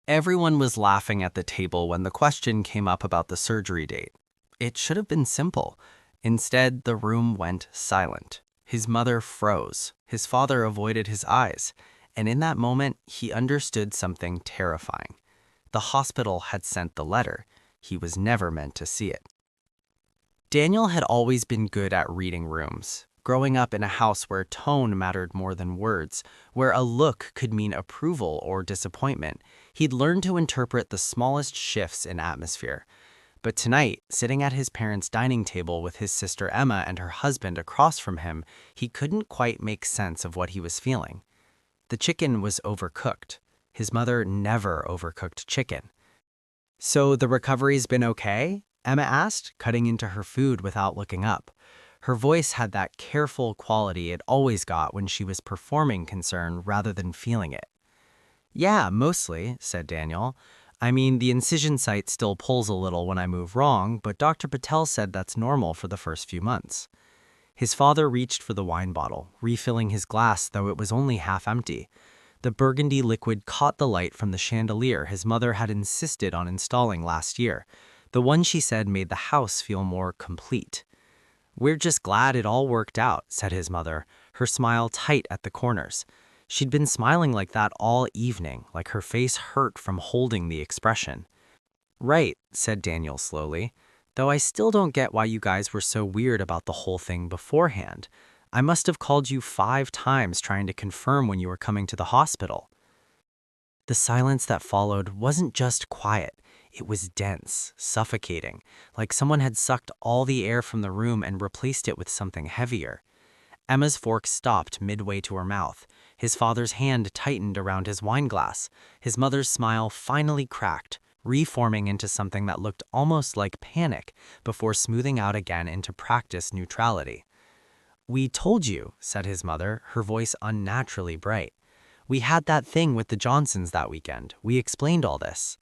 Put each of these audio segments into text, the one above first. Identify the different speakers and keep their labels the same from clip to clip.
Speaker 1: Everyone was laughing at the table when the question came up about the surgery date. It should have been simple. Instead, the room went silent. His mother froze. His father avoided his eyes. And in that moment, he understood something terrifying. The hospital had sent the letter. He was never meant to see it. Daniel had always been good at reading rooms. Growing up in a house where tone mattered more than words, where a look could mean approval or disappointment, he'd learned to interpret the smallest shifts in atmosphere. But tonight, sitting at his parents' dining table with his sister Emma and her husband across from him, he couldn't quite make sense of what he was feeling. The chicken was overcooked. His mother never overcooked chicken. "So the recovery's been okay?" Emma asked, cutting into her food without looking up. Her voice had that careful quality it always got when she was performing concern rather than feeling it. "Yeah, mostly," said Daniel. "I mean, the incision site still pulls a little when I move wrong, but Dr. Patel said that's normal for the first few months." His father reached for the wine bottle, refilling his glass though it was only half empty. The burgundy liquid caught the light from the chandelier his mother had insisted on installing last year, the one she said made the house feel more complete. "We're just glad it all worked out," said his mother, her smile tight at the corners. She'd been smiling like that all evening, like her face hurt from holding the expression. "Right," said Daniel slowly, "though I still don't get why you guys were so weird about the whole thing beforehand. I must have called you 5 times trying to confirm when you were coming to the hospital." The silence that followed wasn't just quiet. It was dense, suffocating, like someone had sucked all the air from the room and replaced it with something heavier. Emma's fork stopped midway to her mouth. His father's hand tightened around his wineglass. His mother's smile finally cracked, reforming into something that looked almost like panic before smoothing out again into practiced neutrality. "We told you," said his mother, her voice unnaturally bright. "We had that thing with the Johnsons that weekend. We explained all this."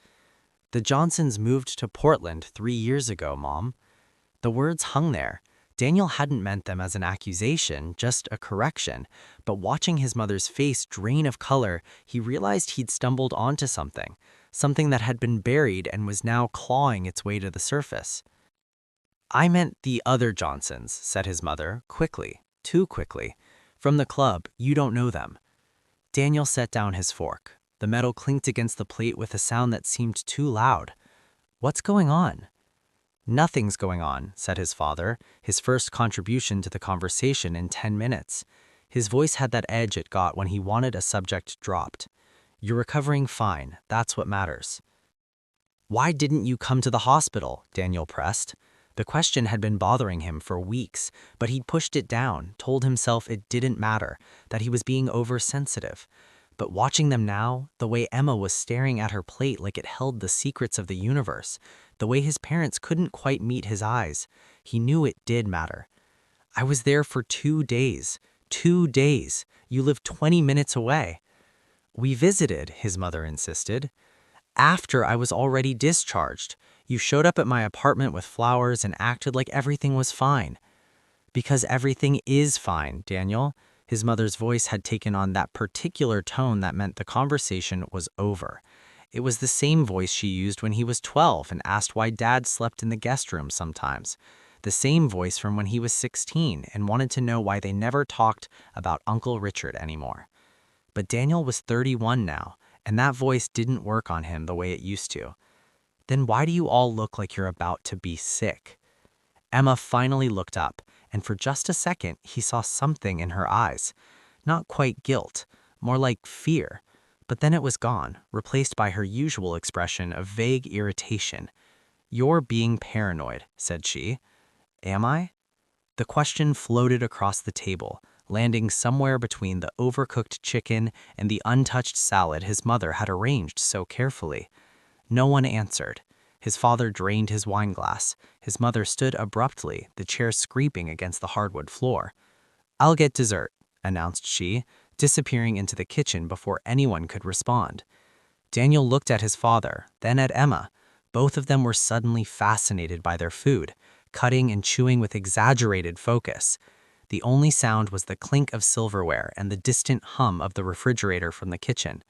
Speaker 1: "The Johnsons moved to Portland 3 years ago, Mom." The words hung there. Daniel hadn't meant them as an accusation, just a correction, but watching his mother's face drain of color, he realized he'd stumbled onto something that had been buried and was now clawing its way to the surface. "I meant the other Johnsons," said his mother, quickly, too quickly. "From the club, you don't know them." Daniel set down his fork. The metal clinked against the plate with a sound that seemed too loud. "What's going on?" "Nothing's going on," said his father, his first contribution to the conversation in 10 minutes. His voice had that edge it got when he wanted a subject dropped. "You're recovering fine, that's what matters." "Why didn't you come to the hospital?" Daniel pressed. The question had been bothering him for weeks, but he'd pushed it down, told himself it didn't matter, that he was being oversensitive. But watching them now, the way Emma was staring at her plate like it held the secrets of the universe, the way his parents couldn't quite meet his eyes, he knew it did matter. "I was there for 2 days. 2 days. You live 20 minutes away." "We visited," his mother insisted. "After I was already discharged. You showed up at my apartment with flowers and acted like everything was fine." "Because everything is fine, Daniel." His mother's voice had taken on that particular tone that meant the conversation was over. It was the same voice she used when he was 12 and asked why Dad slept in the guest room sometimes. The same voice from when he was 16 and wanted to know why they never talked about Uncle Richard anymore. But Daniel was 31 now, and that voice didn't work on him the way it used to. "Then why do you all look like you're about to be sick?" Emma finally looked up, and for just a second he saw something in her eyes. Not quite guilt, more like fear. But then it was gone, replaced by her usual expression of vague irritation. "You're being paranoid," said she. "Am I?" The question floated across the table, landing somewhere between the overcooked chicken and the untouched salad his mother had arranged so carefully. No one answered. His father drained his wineglass. His mother stood abruptly, the chair scraping against the hardwood floor. "I'll get dessert," announced she, disappearing into the kitchen before anyone could respond. Daniel looked at his father, then at Emma. Both of them were suddenly fascinated by their food, cutting and chewing with exaggerated focus. The only sound was the clink of silverware and the distant hum of the refrigerator from the kitchen.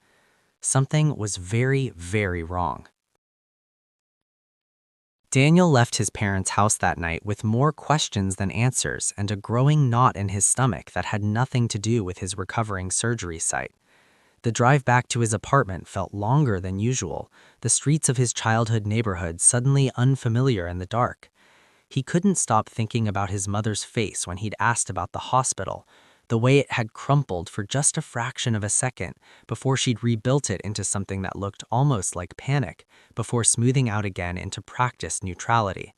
Speaker 1: Something was very, very wrong. Daniel left his parents' house that night with more questions than answers and a growing knot in his stomach that had nothing to do with his recovering surgery site. The drive back to his apartment felt longer than usual, the streets of his childhood neighborhood suddenly unfamiliar in the dark. He couldn't stop thinking about his mother's face when he'd asked about the hospital, the way it had crumpled for just a fraction of a second before she'd rebuilt it into something that looked almost like panic, before smoothing out again into practiced neutrality.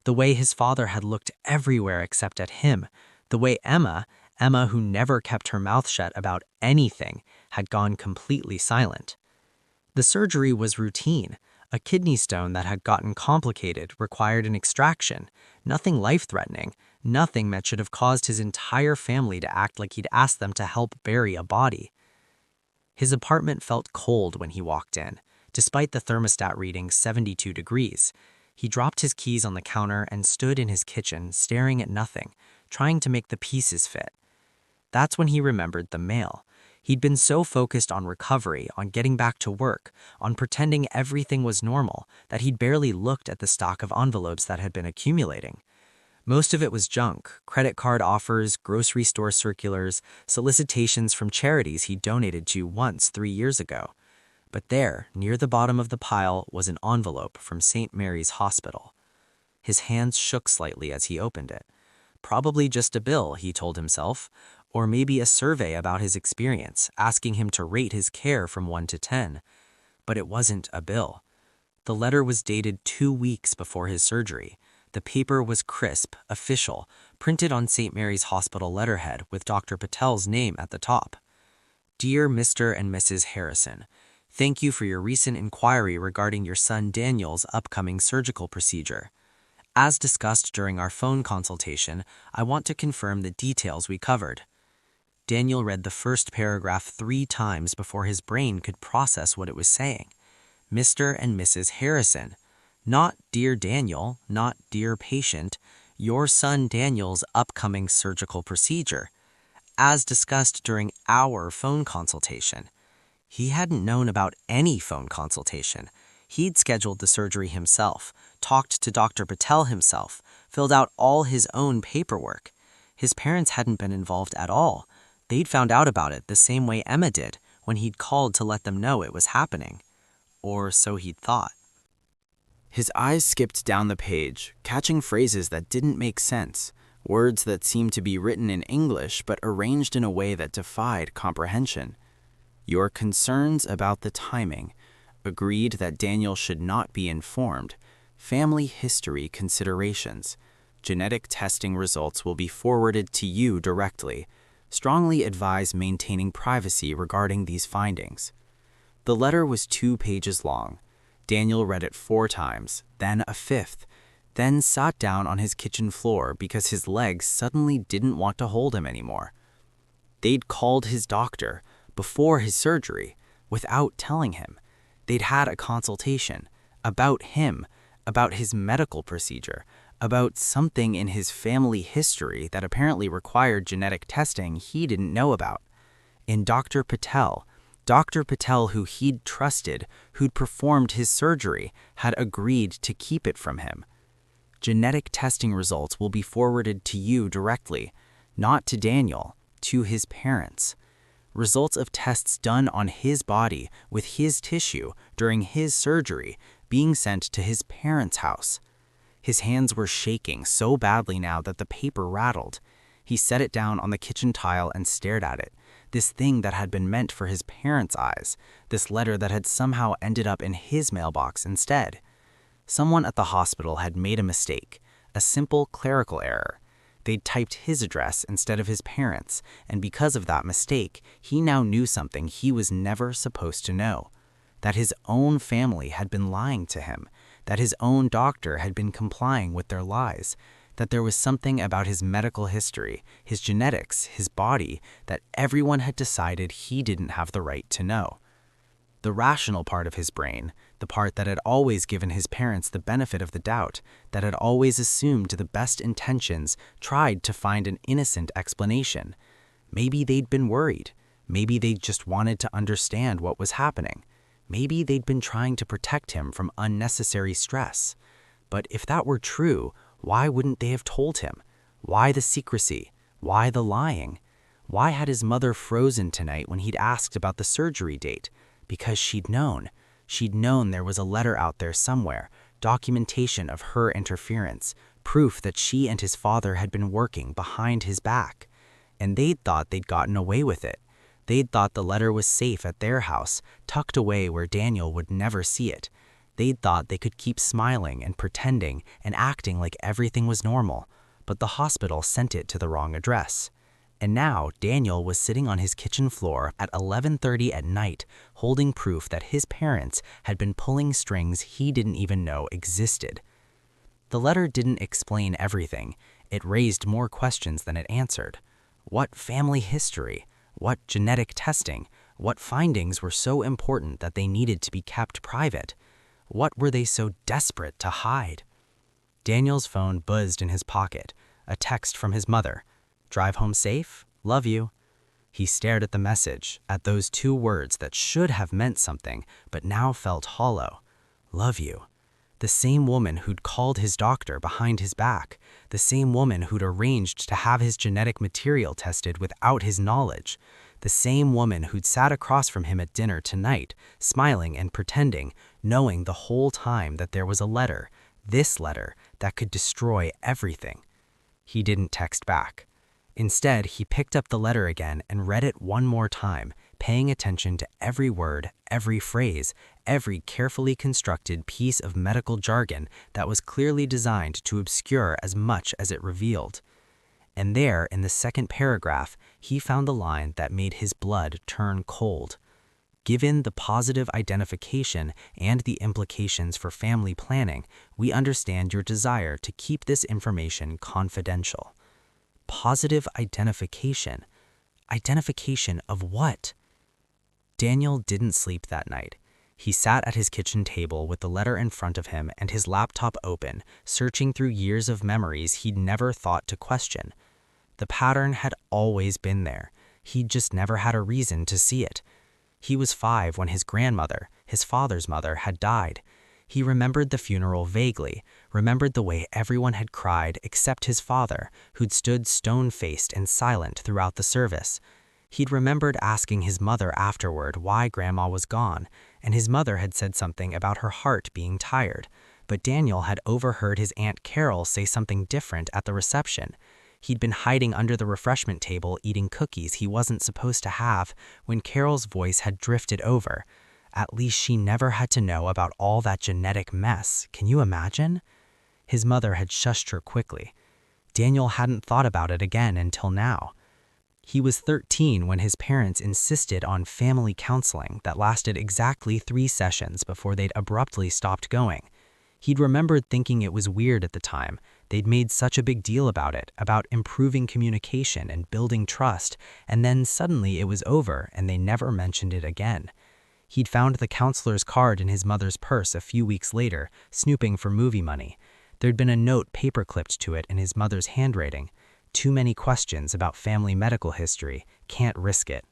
Speaker 1: The way his father had looked everywhere except at him, the way Emma who never kept her mouth shut about anything, had gone completely silent. The surgery was routine. A kidney stone that had gotten complicated required an extraction, nothing life-threatening, nothing that should have caused his entire family to act like he'd asked them to help bury a body. His apartment felt cold when he walked in, despite the thermostat reading 72 degrees. He dropped his keys on the counter and stood in his kitchen, staring at nothing, trying to make the pieces fit. That's when he remembered the mail. He'd been so focused on recovery, on getting back to work, on pretending everything was normal, that he'd barely looked at the stock of envelopes that had been accumulating. Most of it was junk: credit card offers, grocery store circulars, solicitations from charities he'd donated to once 3 years ago. But there, near the bottom of the pile, was an envelope from St. Mary's Hospital. His hands shook slightly as he opened it. Probably just a bill, he told himself, or maybe a survey about his experience, asking him to rate his care from 1 to 10. But it wasn't a bill. The letter was dated 2 weeks before his surgery. The paper was crisp, official, printed on St. Mary's Hospital letterhead with Dr. Patel's name at the top. Dear Mr. and Mrs. Harrison, thank you for your recent inquiry regarding your son Daniel's upcoming surgical procedure. As discussed during our phone consultation, I want to confirm the details we covered. Daniel read the first paragraph 3 times before his brain could process what it was saying. Mr. and Mrs. Harrison. Not Dear Daniel, not Dear Patient, your son Daniel's upcoming surgical procedure. As discussed during our phone consultation. He hadn't known about any phone consultation. He'd scheduled the surgery himself, talked to Dr. Patel himself, filled out all his own paperwork. His parents hadn't been involved at all. They'd found out about it the same way Emma did when he'd called to let them know it was happening. Or so he'd thought. His eyes skipped down the page, catching phrases that didn't make sense, words that seemed to be written in English but arranged in a way that defied comprehension. Your concerns about the timing, agreed that Daniel should not be informed, family history considerations, genetic testing results will be forwarded to you directly. Strongly advise maintaining privacy regarding these findings. The letter was 2 pages long. Daniel read it 4 times, then a 5th, then sat down on his kitchen floor because his legs suddenly didn't want to hold him anymore. They'd called his doctor before his surgery without telling him. They'd had a consultation about him, about his medical procedure, about something in his family history that apparently required genetic testing he didn't know about. In Dr. Patel who he'd trusted, who'd performed his surgery, had agreed to keep it from him. Genetic testing results will be forwarded to you directly, not to Daniel, to his parents. Results of tests done on his body with his tissue during his surgery being sent to his parents' house. His hands were shaking so badly now that the paper rattled. He set it down on the kitchen tile and stared at it. This thing that had been meant for his parents' eyes, this letter that had somehow ended up in his mailbox instead. Someone at the hospital had made a mistake, a simple clerical error. They'd typed his address instead of his parents', and because of that mistake, he now knew something he was never supposed to know. That his own family had been lying to him, that his own doctor had been complying with their lies, that there was something about his medical history, his genetics, his body, that everyone had decided he didn't have the right to know. The rational part of his brain, the part that had always given his parents the benefit of the doubt, that had always assumed the best intentions, tried to find an innocent explanation. Maybe they'd been worried. Maybe they just wanted to understand what was happening. Maybe they'd been trying to protect him from unnecessary stress. But if that were true, why wouldn't they have told him? Why the secrecy? Why the lying? Why had his mother frozen tonight when he'd asked about the surgery date? Because she'd known. She'd known there was a letter out there somewhere, documentation of her interference, proof that she and his father had been working behind his back. And they'd thought they'd gotten away with it. They'd thought the letter was safe at their house, tucked away where Daniel would never see it. They'd thought they could keep smiling and pretending and acting like everything was normal, but the hospital sent it to the wrong address. And now Daniel was sitting on his kitchen floor at 11:30 at night, holding proof that his parents had been pulling strings he didn't even know existed. The letter didn't explain everything. It raised more questions than it answered. What family history? What genetic testing? What findings were so important that they needed to be kept private? What were they so desperate to hide? Daniel's phone buzzed in his pocket. A text from his mother. "Drive home safe? Love you." He stared at the message, at those two words that should have meant something, but now felt hollow. Love you. The same woman who'd called his doctor behind his back. The same woman who'd arranged to have his genetic material tested without his knowledge. The same woman who'd sat across from him at dinner tonight, smiling and pretending, knowing the whole time that there was a letter, this letter, that could destroy everything. He didn't text back. Instead, he picked up the letter again and read it one more time, paying attention to every word, every phrase, every carefully constructed piece of medical jargon that was clearly designed to obscure as much as it revealed. And there, in the second paragraph, he found the line that made his blood turn cold. Given the positive identification and the implications for family planning, we understand your desire to keep this information confidential. Positive identification. Identification of what? Daniel didn't sleep that night. He sat at his kitchen table with the letter in front of him and his laptop open, searching through years of memories he'd never thought to question. The pattern had always been there. He'd just never had a reason to see it. He was 5 when his grandmother, his father's mother, had died. He remembered the funeral vaguely, remembered the way everyone had cried except his father, who'd stood stone-faced and silent throughout the service. He'd remembered asking his mother afterward why Grandma was gone, and his mother had said something about her heart being tired, but Daniel had overheard his Aunt Carol say something different at the reception. He'd been hiding under the refreshment table eating cookies he wasn't supposed to have when Carol's voice had drifted over. At least she never had to know about all that genetic mess. Can you imagine? His mother had shushed her quickly. Daniel hadn't thought about it again until now. He was 13 when his parents insisted on family counseling that lasted exactly 3 sessions before they'd abruptly stopped going. He'd remembered thinking it was weird at the time. They'd made such a big deal about it, about improving communication and building trust, and then suddenly it was over and they never mentioned it again. He'd found the counselor's card in his mother's purse a few weeks later, snooping for movie money. There'd been a note paper-clipped to it in his mother's handwriting. Too many questions about family medical history. Can't risk it.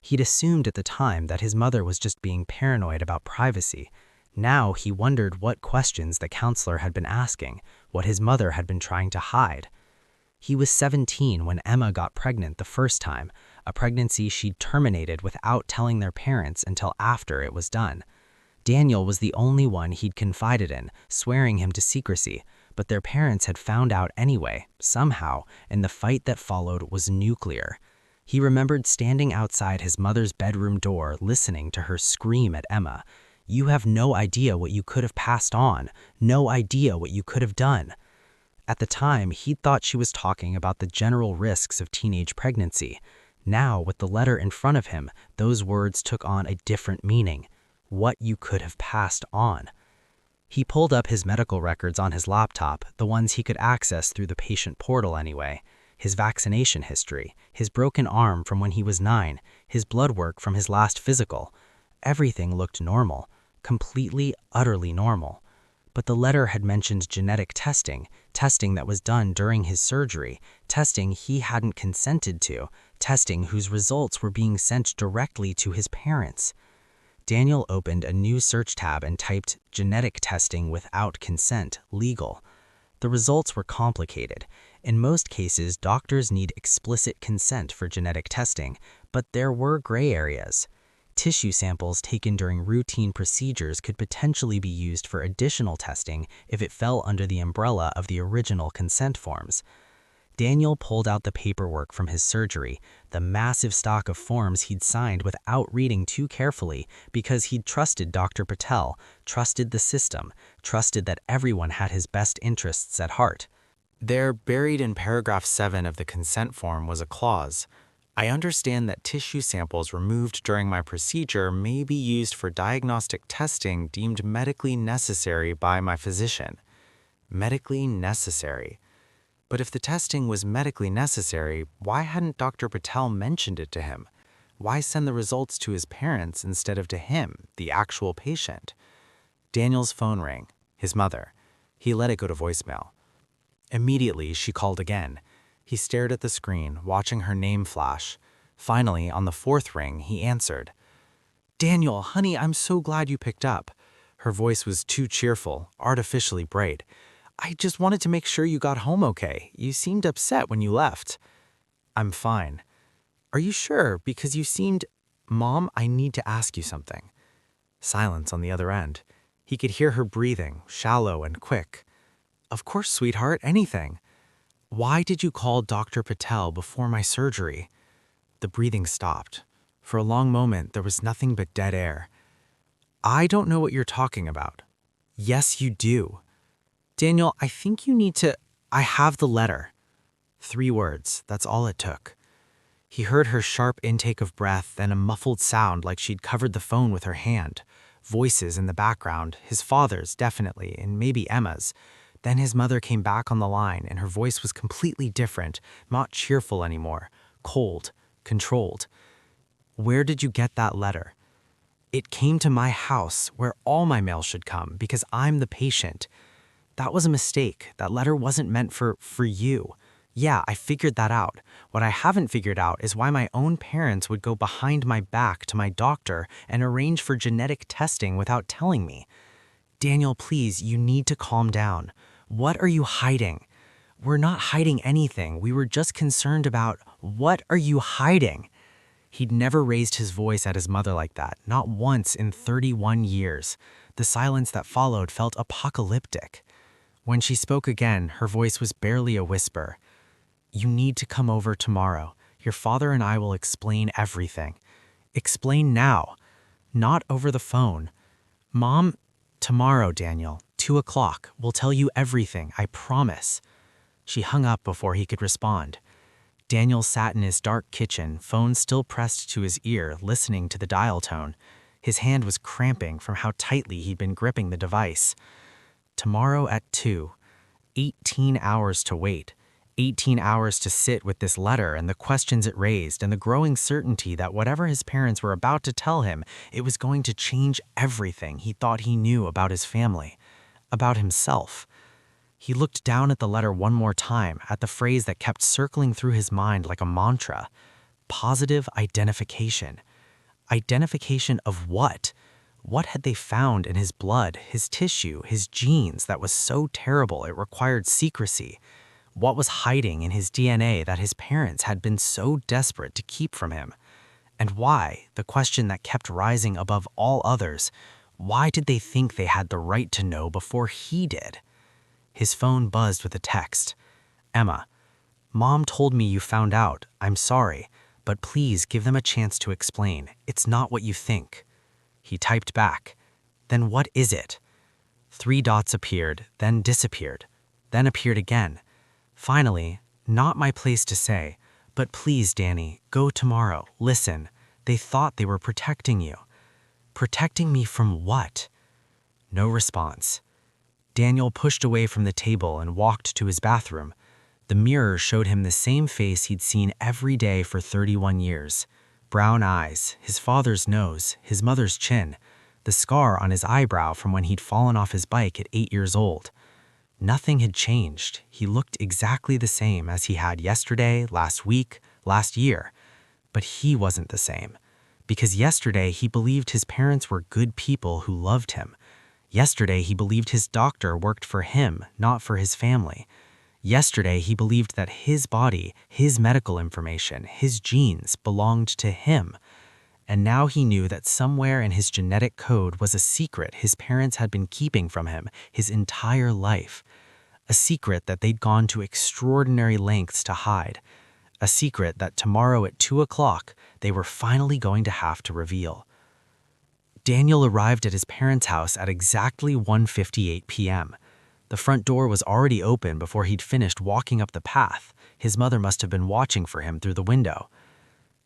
Speaker 1: He'd assumed at the time that his mother was just being paranoid about privacy. Now he wondered what questions the counselor had been asking, what his mother had been trying to hide. He was 17 when Emma got pregnant the first time, a pregnancy she'd terminated without telling their parents until after it was done. Daniel was the only one he'd confided in, swearing him to secrecy, but their parents had found out anyway, somehow, and the fight that followed was nuclear. He remembered standing outside his mother's bedroom door listening to her scream at Emma, "You have no idea what you could have passed on, no idea what you could have done." At the time, he'd thought she was talking about the general risks of teenage pregnancy. Now, with the letter in front of him, those words took on a different meaning. What you could have passed on. He pulled up his medical records on his laptop, the ones he could access through the patient portal anyway. His vaccination history, his broken arm from when he was 9, his blood work from his last physical. Everything looked normal, completely, utterly normal. But the letter had mentioned genetic testing testing that was done during his surgery, testing he hadn't consented to, testing whose results were being sent directly to his parents. Daniel opened a new search tab and typed genetic testing without consent, legal. The results were complicated. In most cases, doctors need explicit consent for genetic testing, but there were gray areas. Tissue samples taken during routine procedures could potentially be used for additional testing if it fell under the umbrella of the original consent forms. Daniel pulled out the paperwork from his surgery, the massive stock of forms he'd signed without reading too carefully because he'd trusted Dr. Patel, trusted the system, trusted that everyone had his best interests at heart. There, buried in paragraph 7 of the consent form, was a clause. I understand that tissue samples removed during my procedure may be used for diagnostic testing deemed medically necessary by my physician. Medically necessary. But if the testing was medically necessary, why hadn't Dr. Patel mentioned it to him? Why send the results to his parents instead of to him, the actual patient? Daniel's phone rang. His mother. He let it go to voicemail. Immediately, she called again. He stared at the screen, watching her name flash. Finally, on the 4th ring, he answered. "Daniel, honey, I'm so glad you picked up." Her voice was too cheerful, artificially bright. "I just wanted to make sure you got home okay. You seemed upset when you left." "I'm fine." "Are you sure? Because you seemed—" "Mom, I need to ask you something." Silence on the other end. He could hear her breathing, shallow and quick. "Of course, sweetheart, anything." "Why did you call Dr. Patel before my surgery?" The breathing stopped. For a long moment, there was nothing but dead air. "I don't know what you're talking about." "Yes, you do." "Daniel, I think you need to— I have the letter." 3 words, that's all it took. He heard her sharp intake of breath, then a muffled sound like she'd covered the phone with her hand. Voices in the background, his father's definitely, and maybe Emma's. Then his mother came back on the line, and her voice was completely different, not cheerful anymore, cold, controlled. "Where did you get that letter?" "It came to my house, where all my mail should come, because I'm the patient." "That was a mistake. That letter wasn't meant for you." "Yeah, I figured that out. What I haven't figured out is why my own parents would go behind my back to my doctor and arrange for genetic testing without telling me." "Daniel, please, you need to calm down. What are you hiding?" "We're not hiding anything. We were just concerned about—" "What are you hiding?" He'd never raised his voice at his mother like that, not once in 31 years. The silence that followed felt apocalyptic. When she spoke again, her voice was barely a whisper. "You need to come over tomorrow. Your father and I will explain everything." "Explain now." "Not over the phone." "Mom, tomorrow, Daniel, 2 o'clock. We'll tell you everything, I promise." She hung up before he could respond. Daniel sat in his dark kitchen, phone still pressed to his ear, listening to the dial tone. His hand was cramping from how tightly he'd been gripping the device. Tomorrow at 2. 18 hours to wait. 18 hours to sit with this letter and the questions it raised and the growing certainty that whatever his parents were about to tell him, it was going to change everything he thought he knew about his family, about himself. He looked down at the letter one more time, at the phrase that kept circling through his mind like a mantra. Positive identification. Identification of what? What had they found in his blood, his tissue, his genes that was so terrible it required secrecy? What was hiding in his DNA that his parents had been so desperate to keep from him? And why, the question that kept rising above all others, why did they think they had the right to know before he did? His phone buzzed with a text. "Emma, Mom told me you found out. I'm sorry, but please give them a chance to explain. It's not what you think." He typed back. "Then what is it?" 3 dots appeared, then disappeared, then appeared again. Finally, "Not my place to say, but please, Danny, go tomorrow. Listen, they thought they were protecting you." "Protecting me from what?" No response. Daniel pushed away from the table and walked to his bathroom. The mirror showed him the same face he'd seen every day for 31 years. Brown eyes, his father's nose, his mother's chin, the scar on his eyebrow from when he'd fallen off his bike at 8 years old.
Speaker 2: Nothing had changed. He looked exactly the same as he had yesterday, last week, last year. But he wasn't the same. Because yesterday he believed his parents were good people who loved him. Yesterday he believed his doctor worked for him, not for his family. Yesterday he believed that his body, his medical information, his genes belonged to him. And now he knew that somewhere in his genetic code was a secret his parents had been keeping from him his entire life. A secret that they'd gone to extraordinary lengths to hide. A secret that tomorrow at 2 o'clock they were finally going to have to reveal. Daniel arrived at his parents' house at exactly 1:58 p.m. The front door was already open before he'd finished walking up the path. His mother must have been watching for him through the window.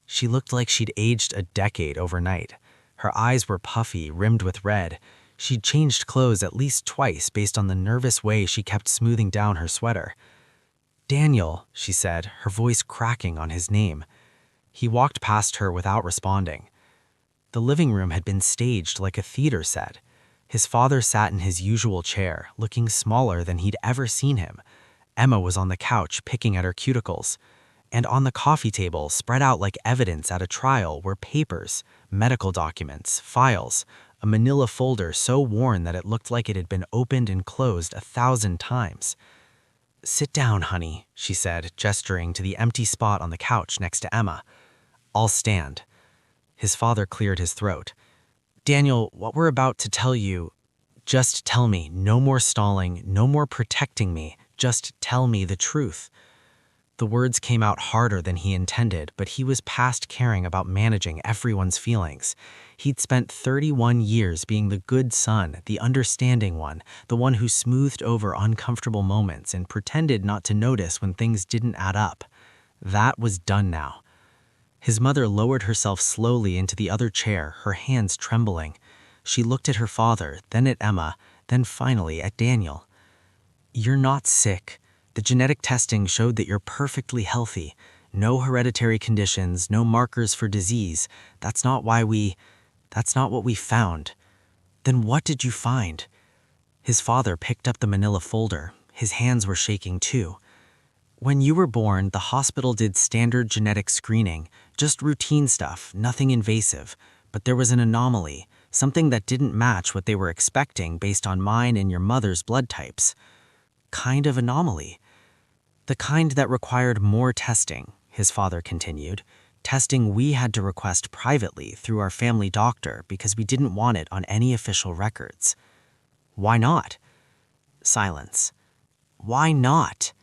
Speaker 2: She looked like she'd aged a decade overnight. Her eyes were puffy, rimmed with red. She'd changed clothes at least twice based on the nervous way she kept smoothing down her sweater. "Daniel," she said, her voice cracking on his name. He walked past her without responding. The living room had been staged like a theater set. His father sat in his usual chair, looking smaller than he'd ever seen him. Emma was on the couch, picking at her cuticles. And on the coffee table, spread out like evidence at a trial, were papers, medical documents, files, a manila folder so worn that it looked like it had been opened and closed 1,000 times. "Sit down, honey," she said, gesturing to the empty spot on the couch next to Emma. "I'll stand." His father cleared his throat. "Daniel, what we're about to tell you, just tell me. No more stalling, no more protecting me. Just tell me the truth." The words came out harder than he intended, but he was past caring about managing everyone's feelings. He'd spent 31 years being the good son, the understanding one, the one who smoothed over uncomfortable moments and pretended not to notice when things didn't add up. That was done now. His mother lowered herself slowly into the other chair, her hands trembling. She looked at her father, then at Emma, then finally at Daniel. "You're not sick. The genetic testing showed that you're perfectly healthy. No hereditary conditions, no markers for disease. That's not what we found." "Then what did you find?" His father picked up the manila folder. His hands were shaking too. "When you were born, the hospital did standard genetic screening, just routine stuff, nothing invasive. But there was an anomaly, something that didn't match what they were expecting based on mine and your mother's blood types." "Kind of anomaly?" "The kind that required more testing," his father continued. "Testing we had to request privately through our family doctor because we didn't want it on any official records." "Why not?" Silence. "Why not?"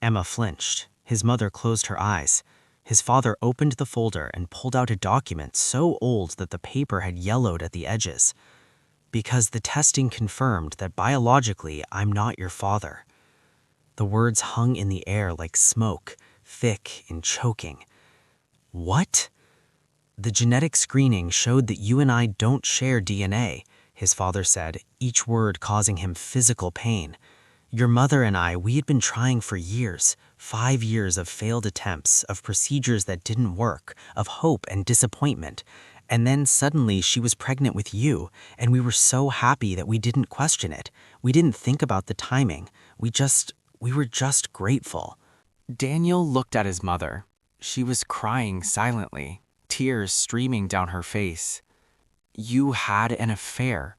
Speaker 2: Emma flinched. His mother closed her eyes. His father opened the folder and pulled out a document so old that the paper had yellowed at the edges. "Because the testing confirmed that biologically I'm not your father." The words hung in the air like smoke, thick and choking. "What?" "The genetic screening showed that you and I don't share DNA," his father said, each word causing him physical pain. "Your mother and I, we had been trying for years, 5 years of failed attempts, of procedures that didn't work, of hope and disappointment. And then suddenly she was pregnant with you, and we were so happy that we didn't question it. We didn't think about the timing. We were just grateful."
Speaker 1: Daniel looked at his mother. She was crying silently, tears streaming down her face. "You had an affair."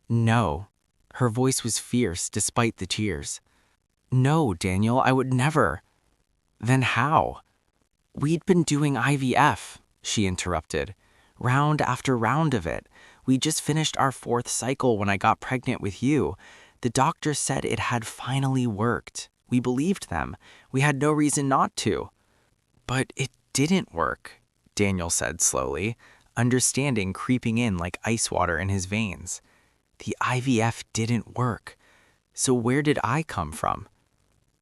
Speaker 1: "No." Her voice was fierce despite the tears. "No, Daniel, I would never." "Then how?" "We'd been doing IVF," she interrupted. "Round after round of it. We just finished our 4th cycle when I got pregnant with you. The doctor said it had finally worked. We believed them. We had no reason not to." "But it didn't work," Daniel said slowly, understanding creeping in like ice water in his veins. "The IVF didn't work. So where did I come from?"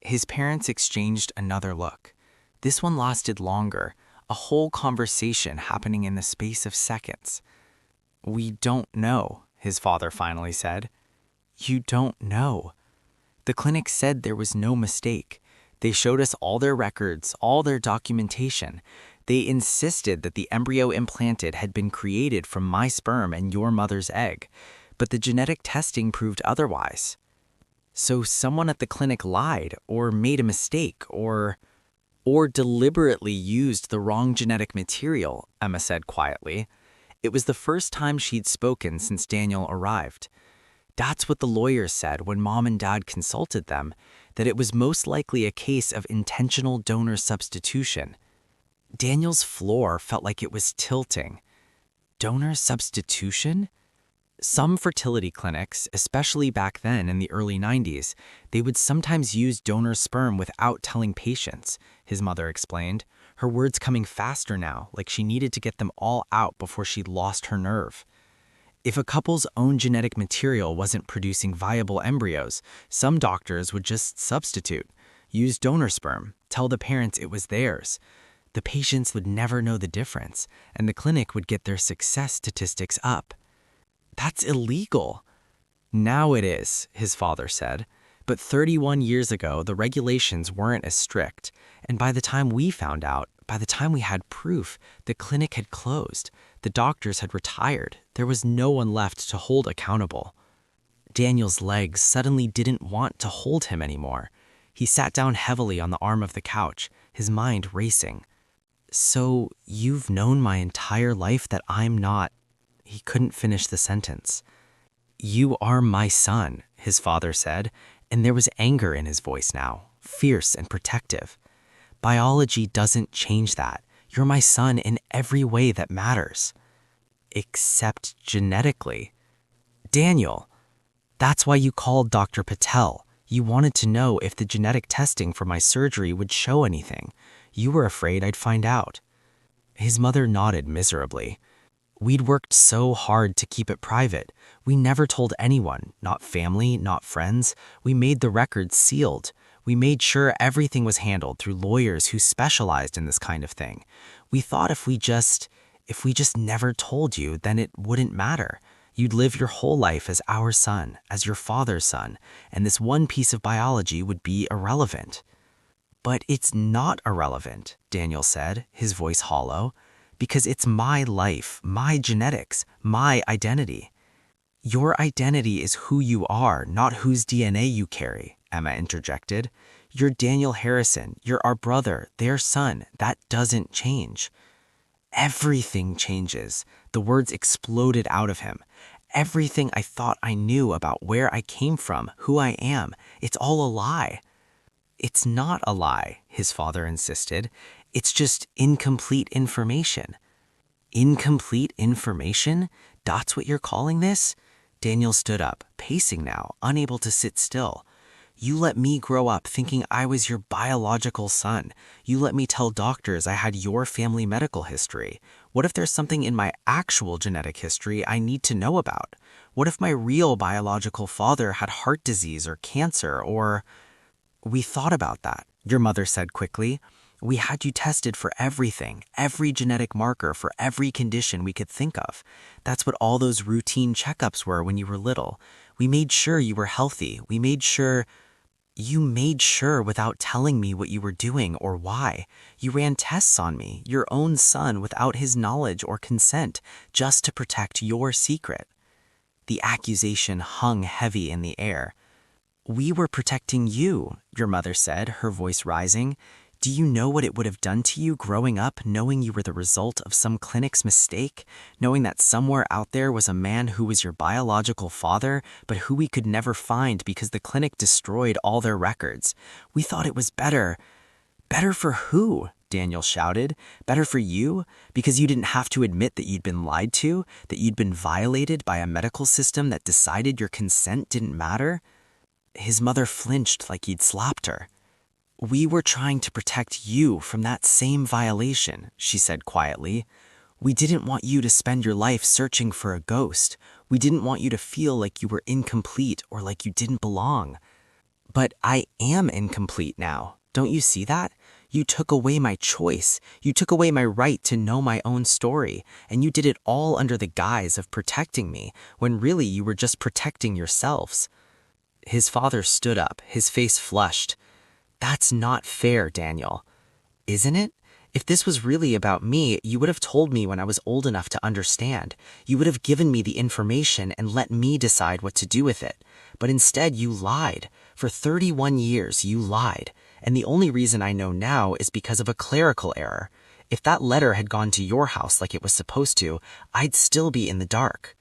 Speaker 1: His parents exchanged another look. This one lasted longer, a whole conversation happening in the space of seconds. "We don't know," his father finally said. "You don't know." "The clinic said there was no mistake. They showed us all their records, all their documentation. They insisted that the embryo implanted had been created from my sperm and your mother's egg, but the genetic testing proved otherwise." So someone at the clinic lied or made a mistake or deliberately used the wrong genetic material, Emma said quietly. It was the first time she'd spoken since Daniel arrived. That's what the lawyers said when Mom and Dad consulted them, that it was most likely a case of intentional donor substitution. Daniel's floor felt like it was tilting. Donor substitution? Some fertility clinics, especially back then in the early 90s, they would sometimes use donor sperm without telling patients, his mother explained, her words coming faster now, like she needed to get them all out before she lost her nerve. If a couple's own genetic material wasn't producing viable embryos, some doctors would just substitute, use donor sperm, tell the parents it was theirs. The patients would never know the difference, and the clinic would get their success statistics up. That's illegal. Now it is, his father said. But 31 years ago, the regulations weren't as strict. And by the time we found out, by the time we had proof, the clinic had closed. The doctors had retired. There was no one left to hold accountable. Daniel's legs suddenly didn't want to hold him anymore. He sat down heavily on the arm of the couch, his mind racing. So you've known my entire life that I'm not... He couldn't finish the sentence. You are my son, his father said, and there was anger in his voice now, fierce and protective. Biology doesn't change that. You're my son in every way that matters. Except genetically. Daniel, that's why you called Dr. Patel. You wanted to know if the genetic testing for my surgery would show anything. You were afraid I'd find out. His mother nodded miserably. We'd worked so hard to keep it private. We never told anyone, not family, not friends. We made the records sealed. We made sure everything was handled through lawyers who specialized in this kind of thing. We thought if we just never told you, then it wouldn't matter. You'd live your whole life as our son, as your father's son, and this one piece of biology would be irrelevant. But it's not irrelevant, Daniel said, his voice hollow. Because it's my life, my genetics, my identity. Your identity is who you are, not whose DNA you carry, Emma interjected. You're Daniel Harrison, you're our brother, their son. That doesn't change. Everything changes. The words exploded out of him. Everything I thought I knew about where I came from, who I am, it's all a lie. It's not a lie, his father insisted. It's just incomplete information. Incomplete information? That's what you're calling this? Daniel stood up, pacing now, unable to sit still. You let me grow up thinking I was your biological son. You let me tell doctors I had your family medical history. What if there's something in my actual genetic history I need to know about? What if my real biological father had heart disease or cancer or... We thought about that, your mother said quickly. We had you tested for everything, every genetic marker for every condition we could think of. That's what all those routine checkups were when you were little. We made sure you were healthy. We made sure... You made sure without telling me what you were doing or why. You ran tests on me, your own son, without his knowledge or consent, just to protect your secret. The accusation hung heavy in the air. We were protecting you, your mother said, her voice rising. Do you know what it would have done to you growing up, knowing you were the result of some clinic's mistake, knowing that somewhere out there was a man who was your biological father, but who we could never find because the clinic destroyed all their records? We thought it was better. Better for who? Daniel shouted. Better for you? Because you didn't have to admit that you'd been lied to, that you'd been violated by a medical system that decided your consent didn't matter? His mother flinched like he'd slapped her. We were trying to protect you from that same violation, she said quietly. We didn't want you to spend your life searching for a ghost. We didn't want you to feel like you were incomplete or like you didn't belong. But I am incomplete now. Don't you see that? You took away my choice. You took away my right to know my own story. And you did it all under the guise of protecting me, when really you were just protecting yourselves. His father stood up, his face flushed. That's not fair, Daniel. Isn't it? If this was really about me, you would have told me when I was old enough to understand. You would have given me the information and let me decide what to do with it. But instead, you lied.
Speaker 2: For 31 years, you lied, and the only reason I know now is because of a clerical error. If that letter had gone to your house like it was supposed to, I'd still be in the dark."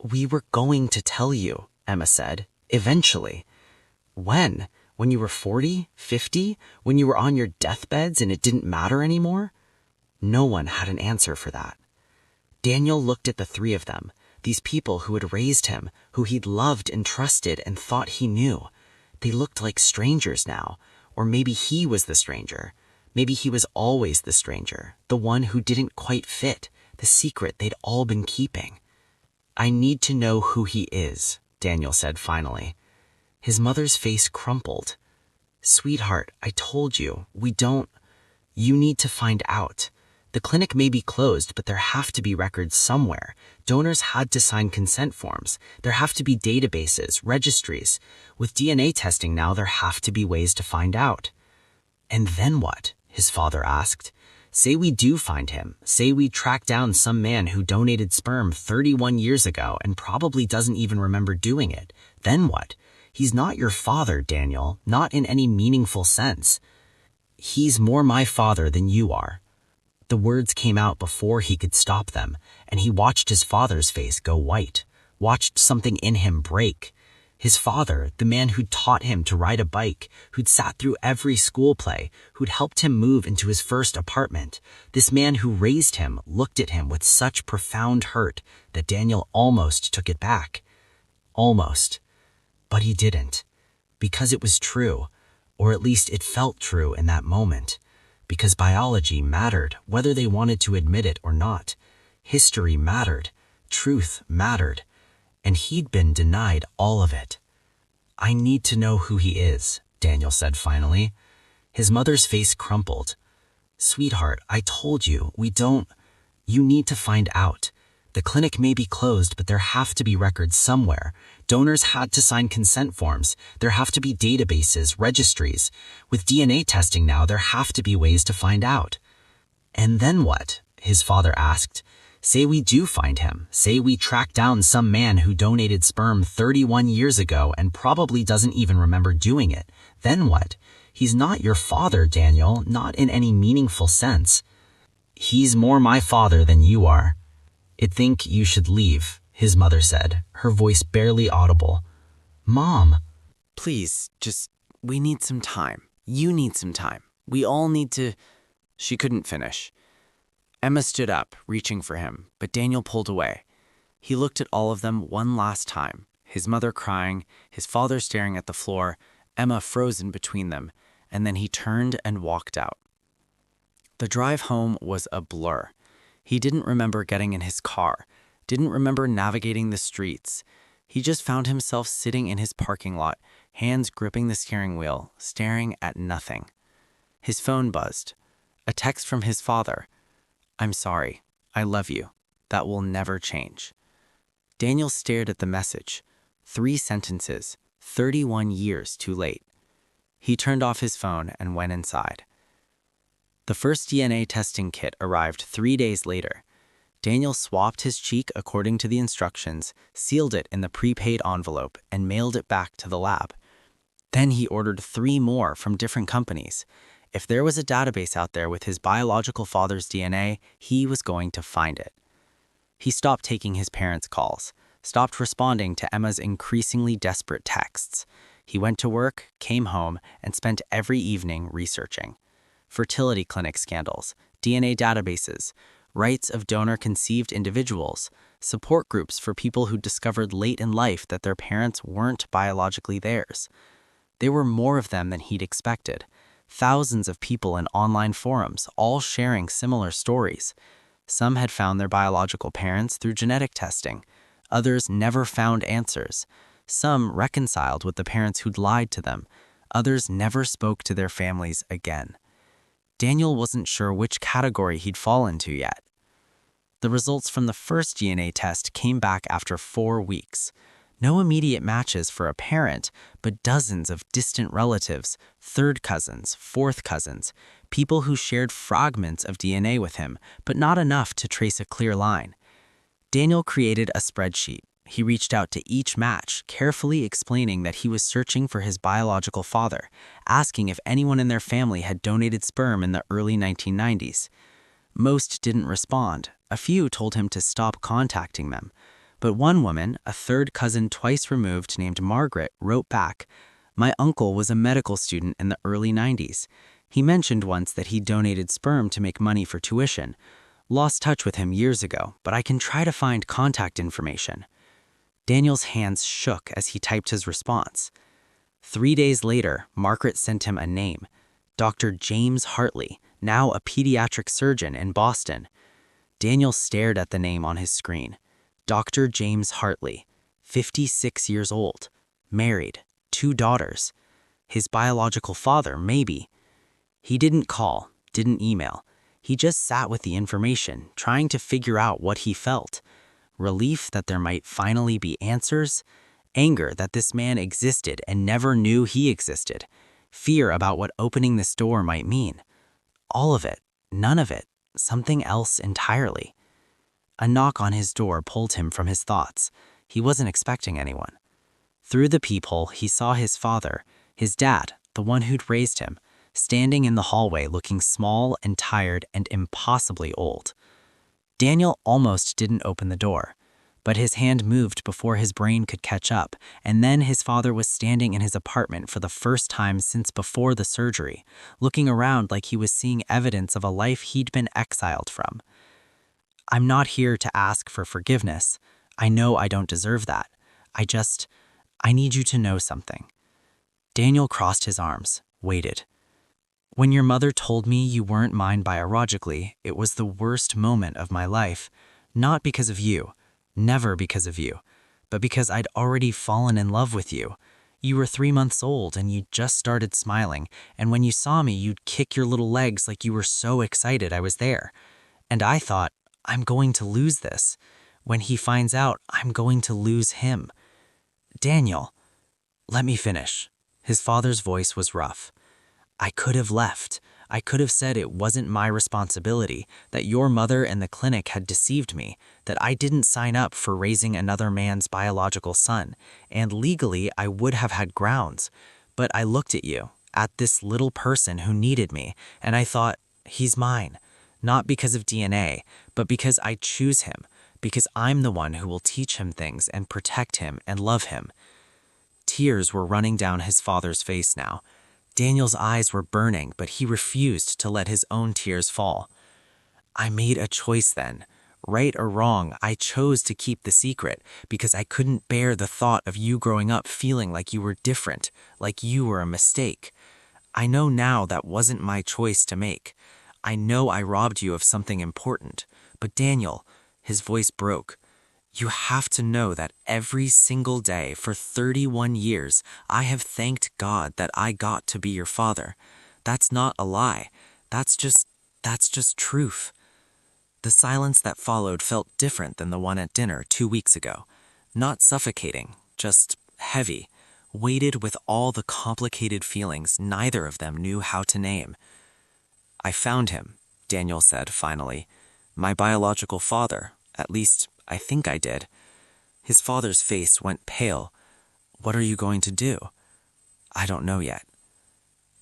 Speaker 2: "We were going to tell you," Emma said. "Eventually." "When? When you were 40, 50? When you were on your deathbeds and it didn't matter anymore?" No one had an answer for that. Daniel looked at the three of them, these people who had raised him, who he'd loved and trusted and thought he knew. They looked like strangers now, or maybe he was the stranger. Maybe he was always the stranger, the one who didn't quite fit, the secret they'd all been keeping. "I need to know who he is," Daniel said finally. His mother's face crumpled. "Sweetheart, I told you, we don't. You need to find out. The clinic may be closed, but there have to be records somewhere. Donors had to sign consent forms. There have to be databases, registries. With DNA testing now, there have to be ways to find out." "And then what?" his father asked. "Say we do find him. Say we track down some man who donated sperm 31 years ago and probably doesn't even remember doing it. Then what? He's not your father, Daniel, not in any meaningful sense." "He's more my father than you are." The words came out before he could stop them, and he watched his father's face go white, watched something in him break. His father, the man who'd taught him to ride a bike, who'd sat through every school play, who'd helped him move into his first apartment, this man who raised him, looked at him with such profound hurt that Daniel almost took it back. Almost. But he didn't. Because it was true, or at least it felt true in that moment. Because biology mattered, whether they wanted to admit it or not. History mattered. Truth mattered. And he'd been denied all of it. "I need to know who he is," Daniel said finally. His mother's face crumpled. "Sweetheart, I told you, we don't. You need to find out. The clinic may be closed, but there have to be records somewhere. Donors had to sign consent forms. There have to be databases, registries. With DNA testing now, there have to be ways to find out." "And then what?" his father asked. "Say we do find him. Say we track down some man who donated sperm 31 years ago and probably doesn't even remember doing it. Then what? He's not your father, Daniel, not in any meaningful sense." "He's more my father than you are." "I think you should leave," his mother said, her voice barely audible. "Mom."
Speaker 1: "Please, we need some time. You need some time. We all need to—" She couldn't finish. Emma stood up, reaching for him, but Daniel pulled away. He looked at all of them one last time, his mother crying, his father staring at the floor, Emma frozen between them, and then he turned and walked out. The drive home was a blur. He didn't remember getting in his car, didn't remember navigating the streets. He just found himself sitting in his parking lot, hands gripping the steering wheel, staring at nothing. His phone buzzed. A text from his father. "I'm sorry. I love you. That will never change." Daniel stared at the message. 3 sentences, 31 years too late. He turned off his phone and went inside. The first DNA testing kit arrived 3 days later. Daniel swapped his cheek according to the instructions, sealed it in the prepaid envelope, and mailed it back to the lab. Then he ordered 3 more from different companies. If there was a database out there with his biological father's DNA, he was going to find it. He stopped taking his parents' calls, stopped responding to Emma's increasingly desperate texts. He went to work, came home, and spent every evening researching. Fertility clinic scandals, DNA databases, rights of donor-conceived individuals, support groups for people who discovered late in life that their parents weren't biologically theirs. There were more of them than he'd expected. Thousands of people in online forums, all sharing similar stories. Some had found their biological parents through genetic testing. Others never found answers. Some reconciled with the parents who'd lied to them. Others never spoke to their families again. Daniel wasn't sure which category he'd fall into yet. The results from the first DNA test came back after 4 weeks. No immediate matches for a parent, but dozens of distant relatives, third cousins, fourth cousins, people who shared fragments of DNA with him, but not enough to trace a clear line. Daniel created a spreadsheet, He reached out to each match, carefully explaining that he was searching for his biological father, asking if anyone in their family had donated sperm in the early 1990s. Most didn't respond. A few told him to stop contacting them. But one woman, a third cousin twice removed named Margaret, wrote back, "My uncle was a medical student in the early 90s. He mentioned once that he donated sperm to make money for tuition. Lost touch with him years ago, but I can try to find contact information." Daniel's hands shook as he typed his response. 3 days later, Margaret sent him a name, Dr. James Hartley, now a pediatric surgeon in Boston. Daniel stared at the name on his screen. Dr. James Hartley, 56 years old, married, 2 daughters. His biological father, maybe. He didn't call, didn't email. He just sat with the information, trying to figure out what he felt. Relief that there might finally be answers, anger that this man existed and never knew he existed, fear about what opening this door might mean. All of it, none of it, something else entirely. A knock on his door pulled him from his thoughts. He wasn't expecting anyone. Through the peephole, he saw his father, his dad, the one who'd raised him, standing in the hallway looking small and tired and impossibly old. Daniel almost didn't open the door, but his hand moved before his brain could catch up, and then his father was standing in his apartment for the first time since before the surgery, looking around like he was seeing evidence of a life he'd been exiled from. "I'm not here to ask for forgiveness. I know I don't deserve that. I need you to know something." Daniel crossed his arms, waited. "When your mother told me you weren't mine biologically, it was the worst moment of my life. Not because of you, never because of you, but because I'd already fallen in love with you. You were 3 months old and you just started smiling, and when you saw me, you'd kick your little legs like you were so excited I was there. And I thought, I'm going to lose this. When he finds out, I'm going to lose him." "Daniel, let me finish." His father's voice was rough. "I could have left. I could have said it wasn't my responsibility, that your mother and the clinic had deceived me, that I didn't sign up for raising another man's biological son, and legally I would have had grounds. But I looked at you, at this little person who needed me, and I thought, he's mine. Not because of DNA, but because I choose him, because I'm the one who will teach him things and protect him and love him." Tears were running down his father's face now. Daniel's eyes were burning, but he refused to let his own tears fall. "I made a choice then. Right or wrong, I chose to keep the secret because I couldn't bear the thought of you growing up feeling like you were different, like you were a mistake. I know now that wasn't my choice to make. I know I robbed you of something important. But Daniel," his voice broke, "you have to know that every single day for 31 years, I have thanked God that I got to be your father. That's not a lie. That's just truth." The silence that followed felt different than the one at dinner 2 weeks ago. Not suffocating, just heavy, weighted with all the complicated feelings neither of them knew how to name. "I found him," Daniel said finally. "My biological father, at least I think I did." His father's face went pale. "What are you going to do?" "I don't know yet."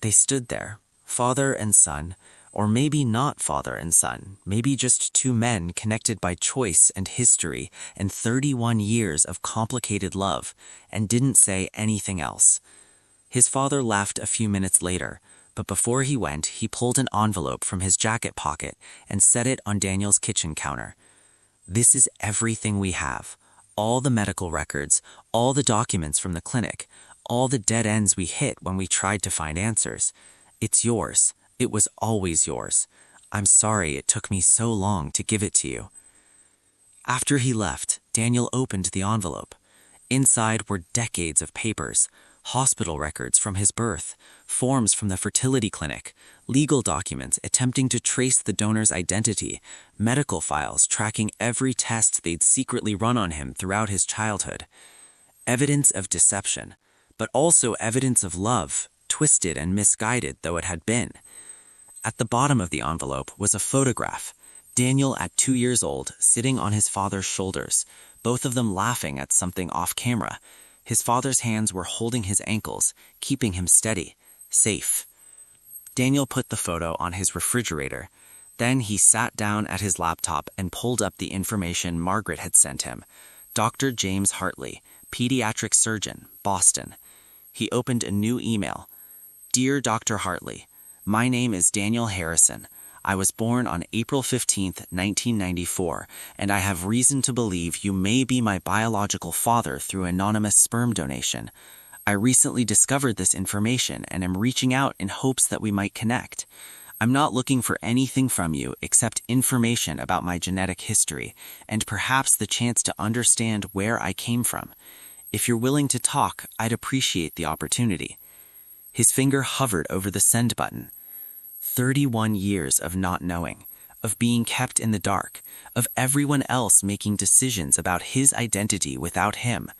Speaker 1: They stood there, father and son, or maybe not father and son, maybe just 2 men connected by choice and history and 31 years of complicated love, and didn't say anything else. His father laughed a few minutes later, but before he went, he pulled an envelope from his jacket pocket and set it on Daniel's kitchen counter. "This is everything we have. All the medical records, all the documents from the clinic, all the dead ends we hit when we tried to find answers. It's yours. It was always yours. I'm sorry it took me so long to give it to you." After he left, Daniel opened the envelope. Inside were decades of papers, hospital records from his birth, forms from the fertility clinic, legal documents attempting to trace the donor's identity, medical files tracking every test they'd secretly run on him throughout his childhood. Evidence of deception, but also evidence of love, twisted and misguided though it had been. At the bottom of the envelope was a photograph, Daniel at 2 years old, sitting on his father's shoulders, both of them laughing at something off camera. His father's hands were holding his ankles, keeping him steady, safe. Daniel put the photo on his refrigerator. Then he sat down at his laptop and pulled up the information Margaret had sent him. Dr. James Hartley, pediatric surgeon, Boston. He opened a new email. Dear Dr. Hartley, my name is Daniel Harrison. I was born on April 15, 1994, and I have reason to believe you may be my biological father through anonymous sperm donation. I recently discovered this information and am reaching out in hopes that we might connect. I'm not looking for anything from you except information about my genetic history and perhaps the chance to understand where I came from. If you're willing to talk, I'd appreciate the opportunity. His finger hovered over the send button. 31 years of not knowing, of being kept in the dark, of everyone else making decisions about his identity without him.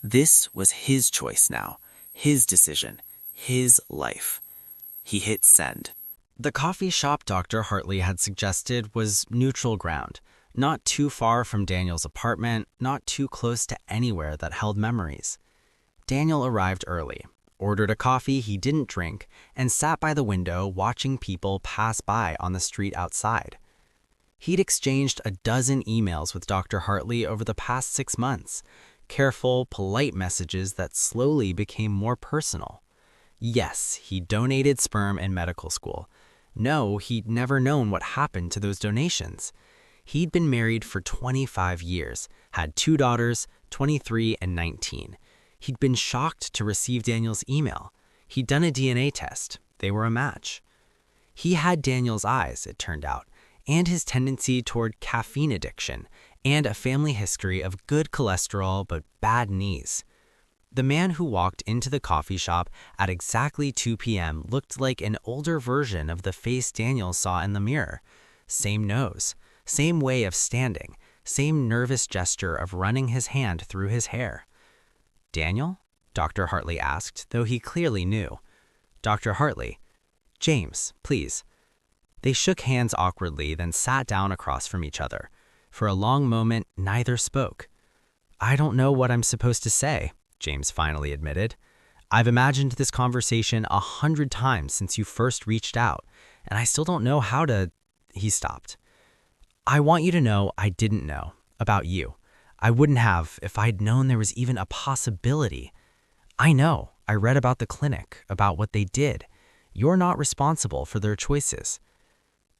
Speaker 1: This was his choice now, his decision, his life. He hit send. The coffee shop Dr. Hartley had suggested was neutral ground, not too far from Daniel's apartment, not too close to anywhere that held memories. Daniel arrived early, ordered a coffee he didn't drink, and sat by the window watching people pass by on the street outside. He'd exchanged a dozen emails with Dr. Hartley over the past 6 months, careful, polite messages that slowly became more personal. Yes, he donated sperm in medical school. No, he'd never known what happened to those donations. He'd been married for 25 years, had 2 daughters, 23 and 19. He'd been shocked to receive Daniel's email. He'd done a DNA test. They were a match. He had Daniel's eyes, it turned out, and his tendency toward caffeine addiction, and a family history of good cholesterol but bad knees. The man who walked into the coffee shop at exactly 2 p.m. looked like an older version of the face Daniel saw in the mirror. Same nose, same way of standing, same nervous gesture of running his hand through his hair. Daniel? Dr. Hartley asked, though he clearly knew. Dr. Hartley. James, please. They shook hands awkwardly, then sat down across from each other. For a long moment, neither spoke. I don't know what I'm supposed to say, James finally admitted. I've imagined this conversation 100 times since you first reached out, and I still don't know how to... He stopped. I want you to know I didn't know about you. I wouldn't have if I'd known there was even a possibility. I know. I read about the clinic, about what they did. You're not responsible for their choices.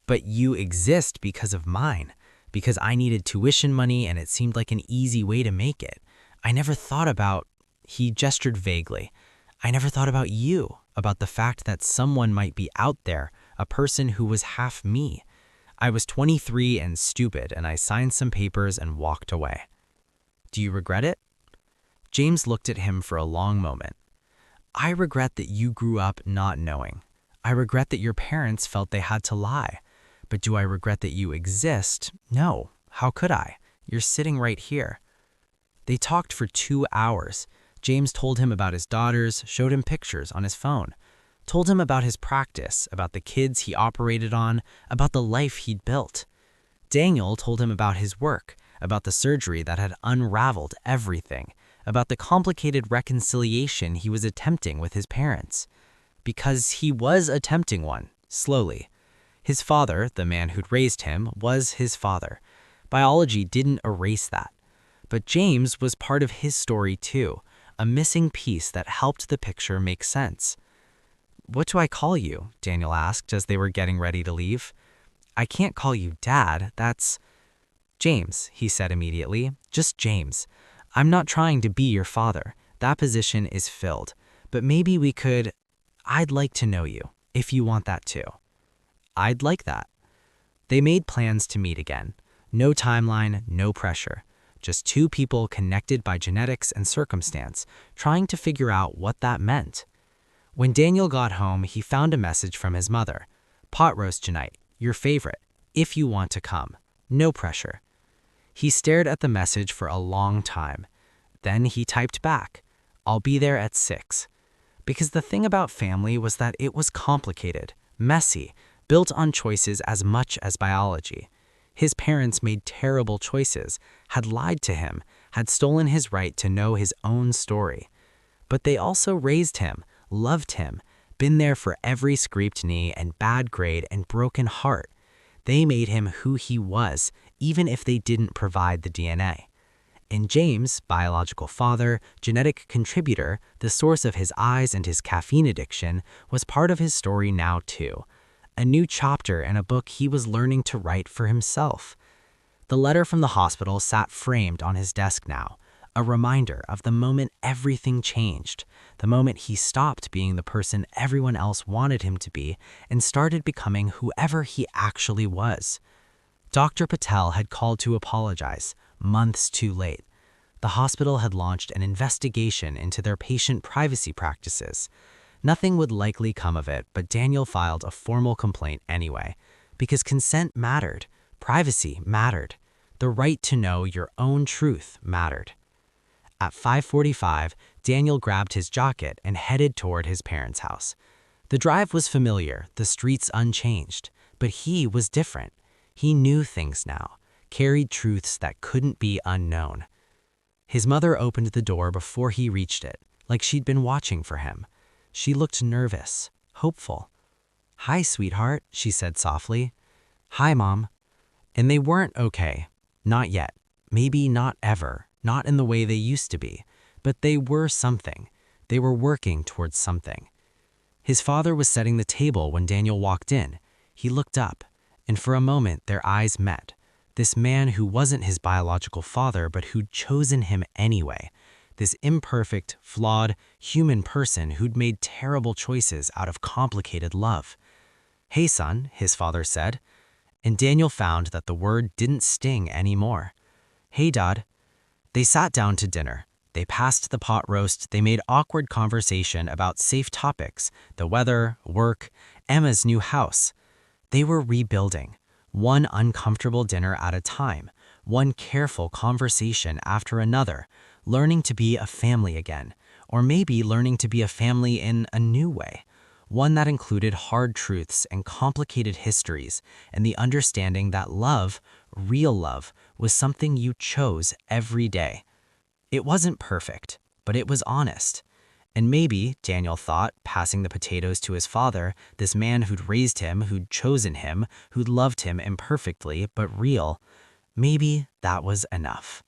Speaker 1: But you exist because of mine, because I needed tuition money and it seemed like an easy way to make it. I never thought about... He gestured vaguely. I never thought about you, about the fact that someone might be out there, a person who was half me. I was 23 and stupid, and I signed some papers and walked away. Do you regret it? James looked at him for a long moment. I regret that you grew up not knowing. I regret that your parents felt they had to lie. But do I regret that you exist? No. How could I? You're sitting right here. They talked for 2 hours. James told him about his daughters, showed him pictures on his phone, told him about his practice, about the kids he operated on, about the life he'd built. Daniel told him about his work, about the surgery that had unraveled everything, about the complicated reconciliation he was attempting with his parents. Because he was attempting one, slowly. His father, the man who'd raised him, was his father. Biology didn't erase that. But James was part of his story too, a missing piece that helped the picture make sense. What do I call you? Daniel asked as they were getting ready to leave. I can't call you Dad, that's... James, he said immediately, just James. I'm not trying to be your father. That position is filled. But maybe we could... I'd like to know you, if you want that too. I'd like that. They made plans to meet again. No timeline, no pressure. Just 2 people connected by genetics and circumstance, trying to figure out what that meant. When Daniel got home, he found a message from his mother. Pot roast tonight, your favorite, if you want to come. No pressure. He stared at the message for a long time. Then he typed back, I'll be there at 6. Because the thing about family was that it was complicated, messy, built on choices as much as biology. His parents made terrible choices, had lied to him,
Speaker 2: had stolen his right to know his own story. But they also raised him, loved him, been there for every scraped knee and bad grade and broken heart. They made him who he was, even if they didn't provide the DNA. And James, biological father, genetic contributor, the source of his eyes and his caffeine addiction, was part of his story now too. A new chapter in a book he was learning to write for himself. The letter from the hospital sat framed on his desk now, a reminder of the moment everything changed, the moment he stopped being the person everyone else wanted him to be and started becoming whoever he actually was. Dr. Patel had called to apologize, months too late. The hospital had launched an investigation into their patient privacy practices. Nothing would likely come of it, but Daniel filed a formal complaint anyway, because consent mattered, privacy mattered, the right to know your own truth mattered. At 5:45, Daniel grabbed his jacket and headed toward his parents' house. The drive was familiar, the streets unchanged, but he was different. He knew things now, carried truths that couldn't be unknown. His mother opened the door before he reached it, like she'd been watching for him. She looked nervous, hopeful. "Hi, sweetheart," she said softly. "Hi, Mom." And they weren't okay. Not yet. Maybe not ever. Not in the way they used to be. But they were something. They were working towards something. His father was setting the table when Daniel walked in. He looked up, and for a moment their eyes met. This man who wasn't his biological father but who'd chosen him anyway. This imperfect, flawed, human person who'd made terrible choices out of complicated love. "Hey, son," his father said. And Daniel found that the word didn't sting anymore. "Hey, Dad." They sat down to dinner. They passed the pot roast. They made awkward conversation about safe topics, the weather, work, Emma's new house. They were rebuilding, one uncomfortable dinner at a time, one careful conversation after another, learning to be a family again, or maybe learning to be a family in a new way, one that included hard truths and complicated histories and the understanding that love, real love, was something you chose every day. It wasn't perfect, but it was honest. And maybe, Daniel thought, passing the potatoes to his father, this man who'd raised him, who'd chosen him, who'd loved him imperfectly but real, maybe that was enough.